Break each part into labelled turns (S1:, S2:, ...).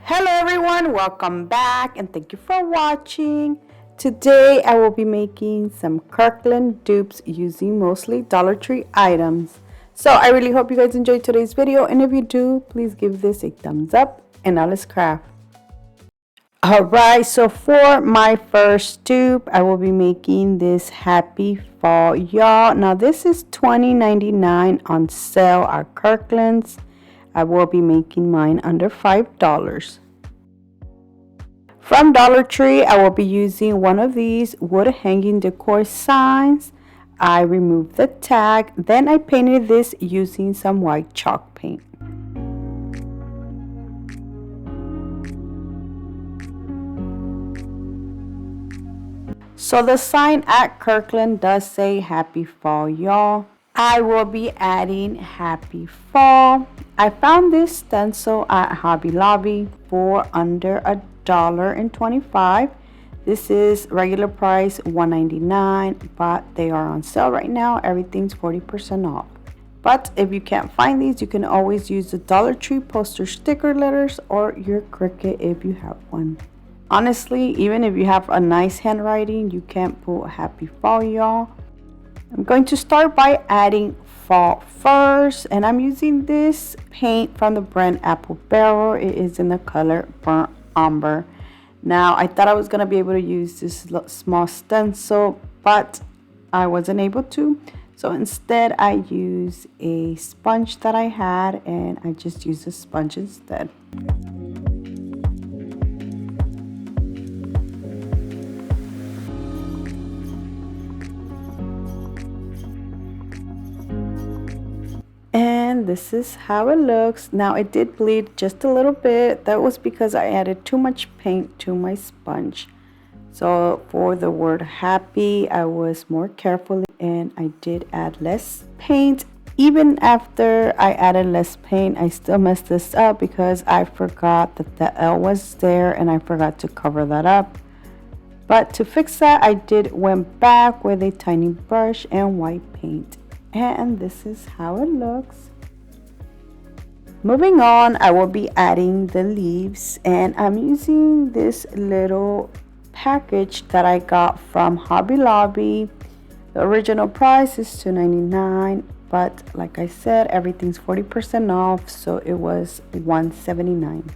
S1: Hello everyone, welcome back and thank you for watching. Today I will be making some Kirkland dupes using mostly Dollar Tree items. So I really hope you guys enjoyed today's video, and if you do, please give this a thumbs up and now let's craft. Alright, so for my first dupe, I will be making this Happy Fall, y'all. Now this is $20.99 on sale at Kirkland's. I will be making mine under $5. From Dollar Tree, I will be using one of these wood hanging decor signs. I removed the tag, then I painted this using some white chalk paint. So the sign at Kirkland does say Happy Fall, y'all. I will be adding Happy Fall. I found this stencil at Hobby Lobby for under $1.25. This is regular price $1.99, but they are on sale right now. Everything's 40% off. But if you can't find these, you can always use the Dollar Tree poster sticker letters or your Cricut if you have one. Honestly, even if you have a nice handwriting, you can't put Happy Fall, y'all. I'm going to start by adding fall first, and I'm using this paint from the brand Apple Barrel. It is in the color Burnt Umber. Now I thought I was going to be able to use this small stencil, but I wasn't able to. So instead I used a sponge that I had, and I just used a sponge instead. And this is how it looks. Now it did bleed just a little bit. That was because I added too much paint to my sponge. So for the word happy, I was more careful and I did add less paint. Even after I added less paint, I still messed this up because I forgot that the L was there and I forgot to cover that up. But to fix that, I went back with a tiny brush and white paint. And this is how it looks. Moving on, I will be adding the leaves, and I'm using this little package that I got from Hobby Lobby. The original price is $2.99, but like I said, everything's 40% off, so it was $1.79.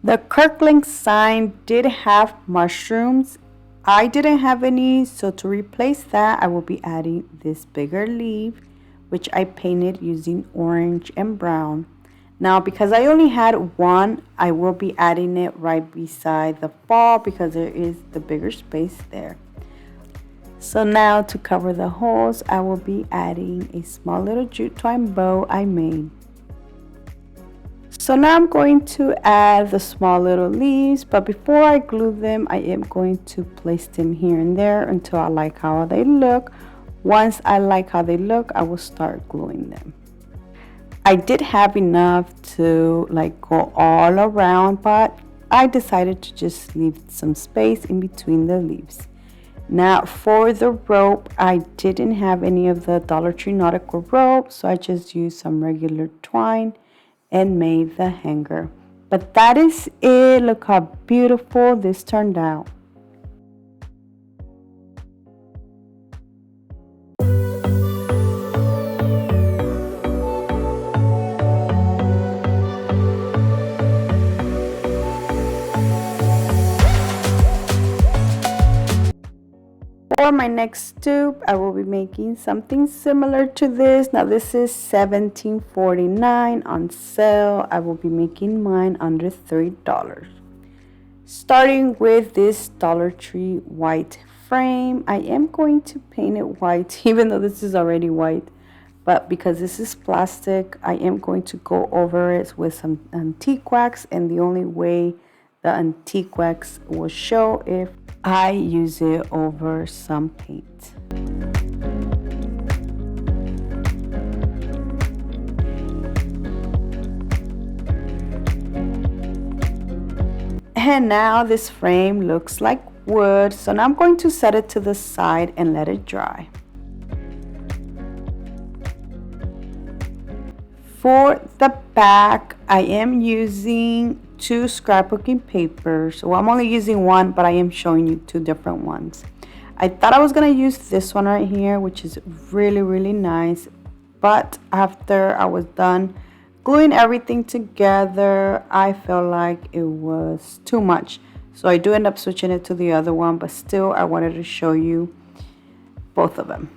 S1: The Kirkland's sign did have mushrooms. I didn't have any, so to replace that, I will be adding this bigger leaf, which I painted using orange and brown. Now, because I only had one, I will be adding it right beside the fall because there is the bigger space there. So now to cover the holes, I will be adding a small little jute twine bow I made. So now I'm going to add the small little leaves, but before I glue them, I am going to place them here and there until I like how they look. Once I like how they look, I will start gluing them. I did have enough to go all around, but I decided to just leave some space in between the leaves. Now for the rope, I didn't have any of the Dollar Tree nautical rope, so I just used some regular twine and made the hanger. But that is it. Look how beautiful this turned out. For my next dupe, I will be making something similar to this. Now this is $17.49 on sale. I will be making mine under $3. Starting with this Dollar Tree white frame, I am going to paint it white, even though this is already white. But because this is plastic, I am going to go over it with some antique wax, and the only way the antique wax will show if I use it over some paint. And now this frame looks like wood, so now I'm going to set it to the side and let it dry. For the back, I am using two scrapbooking papers. Well, I'm only using one, but I am showing you two different ones. I thought I was gonna use this one right here, which is really nice, but after I was done gluing everything together, I felt like it was too much. So I do end up switching it to the other one, but still I wanted to show you both of them.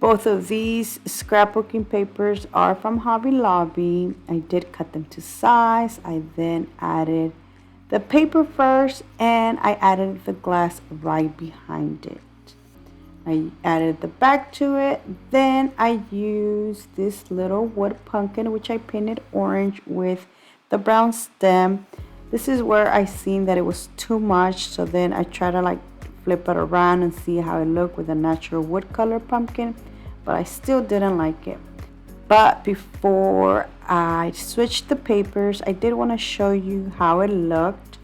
S1: Both of these scrapbooking papers are from Hobby Lobby. I did cut them to size. I then added the paper first, and I added the glass right behind it. I added the back to it. Then I used this little wood pumpkin, which I painted orange with the brown stem. This is where I seen that it was too much, so then I tried to like flip it around and see how it looked with a natural wood color pumpkin, but I still didn't like it. But before I switched the papers, I did want to show you how it looked.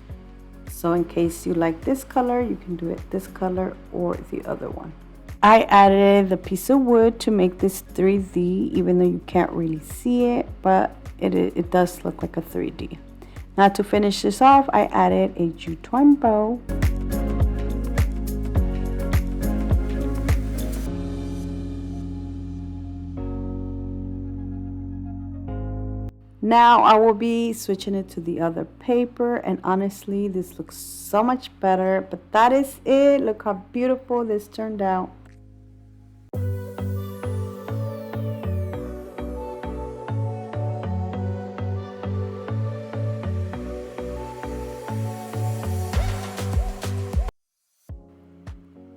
S1: So in case you like this color, you can do it this color or the other one. I added the piece of wood to make this 3D, even though you can't really see it, but it does look like a 3D. Now to finish this off, I added a jute twine bow. Now I will be switching it to the other paper, and honestly this looks so much better, but that is it. Look how beautiful this turned out.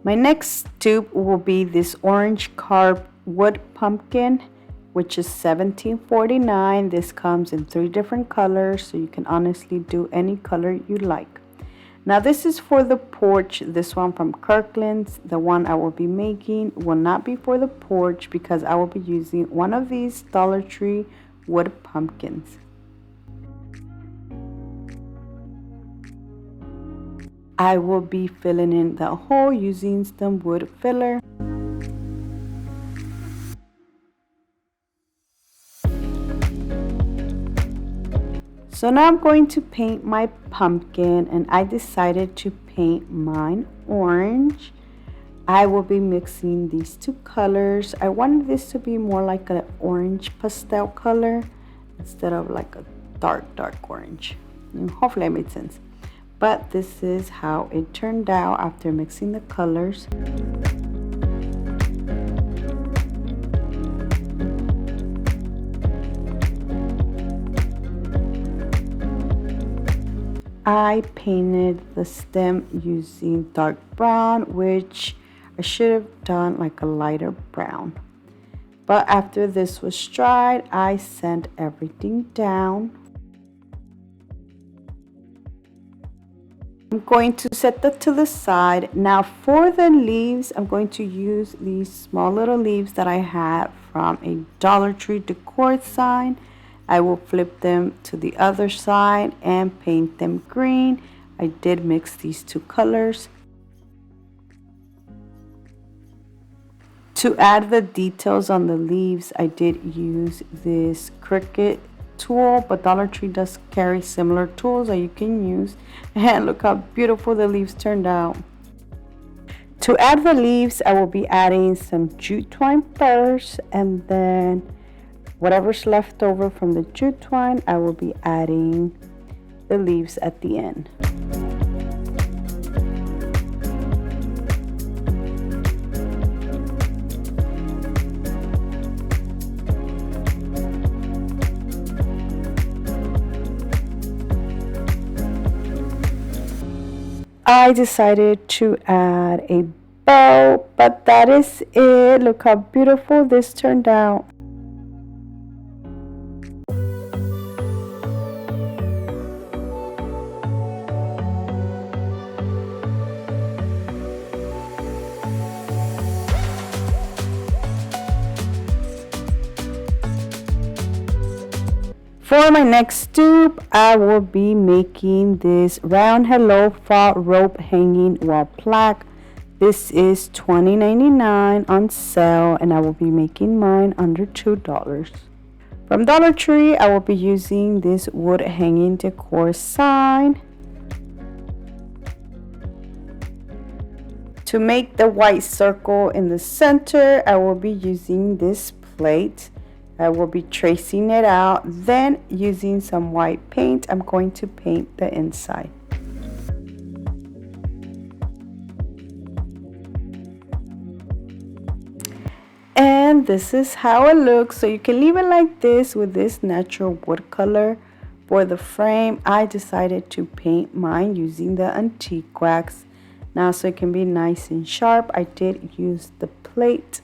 S1: My next dupe will be this orange carved wood pumpkin, which is $17.49. This comes in 3 different colors, so you can honestly do any color you like. Now this is for the porch. This one from Kirkland'S. The one I will be making will not be for the porch because I will be using one of these Dollar Tree wood pumpkins. I will be filling in the hole using some wood filler. So now I'm going to paint my pumpkin, and I decided to paint mine orange. I will be mixing these two colors. I wanted this to be more like an orange pastel color instead of like a dark orange. And hopefully I made sense. But this is how it turned out after mixing the colors. I painted the stem using dark brown, which I should have done like a lighter brown. But after this was dried, I sent everything down. I'm going to set that to the side. Now for the leaves, I'm going to use these small little leaves that I had from a Dollar Tree decor sign. I will flip them to the other side and paint them green. I did mix these two colors. To add the details on the leaves, I did use this Cricut tool, but Dollar Tree does carry similar tools that you can use. And look how beautiful the leaves turned out. To add the leaves, I will be adding some jute twine first, and then whatever's left over from the jute twine, I will be adding the leaves at the end. I decided to add a bow, but that is it. Look how beautiful this turned out. For my next dupe, I will be making this round hello fall rope hanging wall plaque. This is $20.99 on sale, and I will be making mine under $2. From Dollar Tree, I will be using this wood hanging decor sign. To make the white circle in the center, I will be using this plate. I will be tracing it out, then using some white paint, I'm going to paint the inside. And this is how it looks. So you can leave it like this with this natural wood color. For the frame, I decided to paint mine using the antique wax. Now, so it can be nice and sharp, I did use the plate.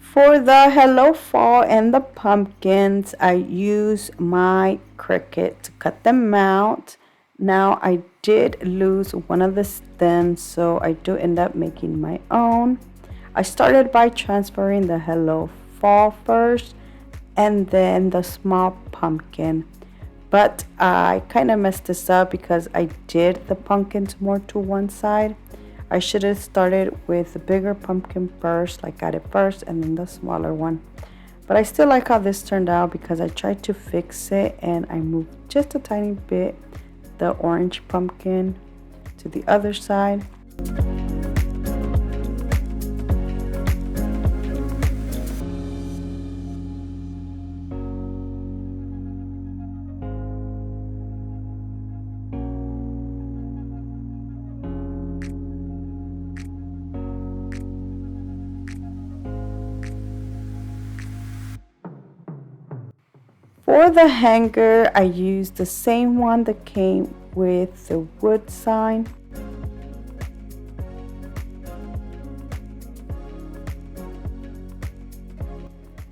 S1: For the Hello Fall and the pumpkins, I use my Cricut to cut them out. Now, I did lose one of the stems, so I do end up making my own. I started by transferring the Hello Fall first and then the small pumpkin. But I kind of messed this up because I did the pumpkins more to one side. I should have started with the bigger pumpkin first, like got it first and then the smaller one. But I still like how this turned out because I tried to fix it and I moved just a tiny bit the orange pumpkin to the other side. For the hanger, I used the same one that came with the wood sign.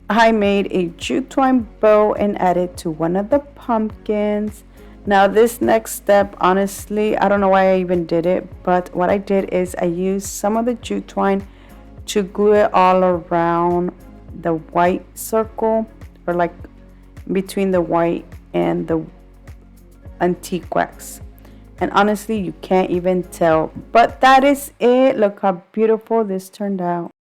S1: I made a jute twine bow and added to one of the pumpkins. Now this next step, honestly, I don't know why I even did it, but what I did is I used some of the jute twine to glue it all around the white circle, or like between the white and the antique wax. And honestly, you can't even tell, but that is it. Look how beautiful this turned out.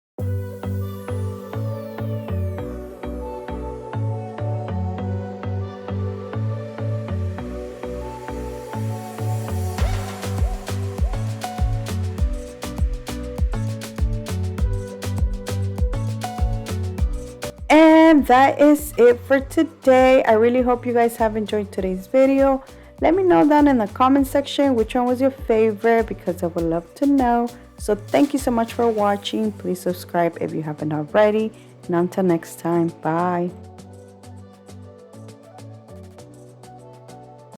S1: And that is it for today. I really hope you guys have enjoyed today's video. Let me know down in the comment section which one was your favorite, because I would love to know. So thank you so much for watching. Please subscribe if you haven't already. And until next time, bye.